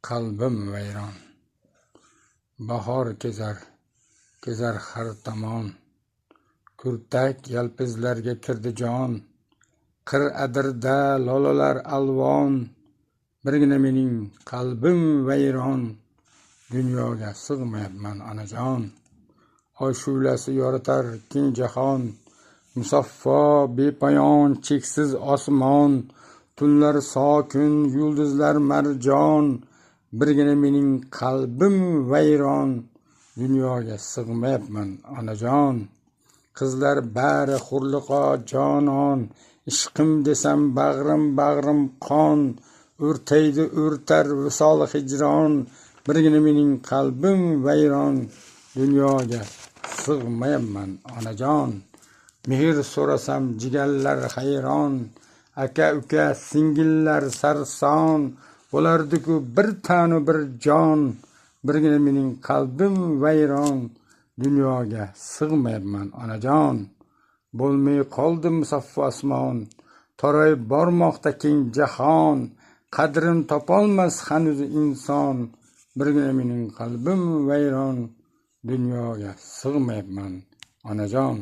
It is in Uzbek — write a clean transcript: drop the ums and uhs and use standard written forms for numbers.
qalbim vayron. Bahor kezar har tomon. Kurtak yalpizlarga kirdi jon. Qir-adirda lolalar alvon. Birgina mening qalbim vayron. Dunyoga sig'mayapman onajon. Oy shu'lasi yoritar keng jahon. Musaffo bepoyon cheksiz osmon. Tunlar sokin, yulduzlar marjon. Birgina mening qalbim vayron. Dunyoga sig'mayapman onajon. Qizlar bari hurliqo jonon. Ishqim desam bag'rim qon. O'rtaydi o'rtar visol hijron. Birgina mening qalbim vayron. Dunyoga sig'mayapman onajon. Mehr so'rasam jigarlar hayron. Aka uka singillar sarson. Bo'lardi-ku bir tanu bir jon. Birgina mening qalbim vayron. Dunyoga sig'mayapman onajon. Bo'lmay qoldi musaffo osmon. Torayib bormoqda keng jahon. Qadrin topolmas hanuz inson. Birgina mening qalbim vayron. Dunyoga sig'mayapman onajon.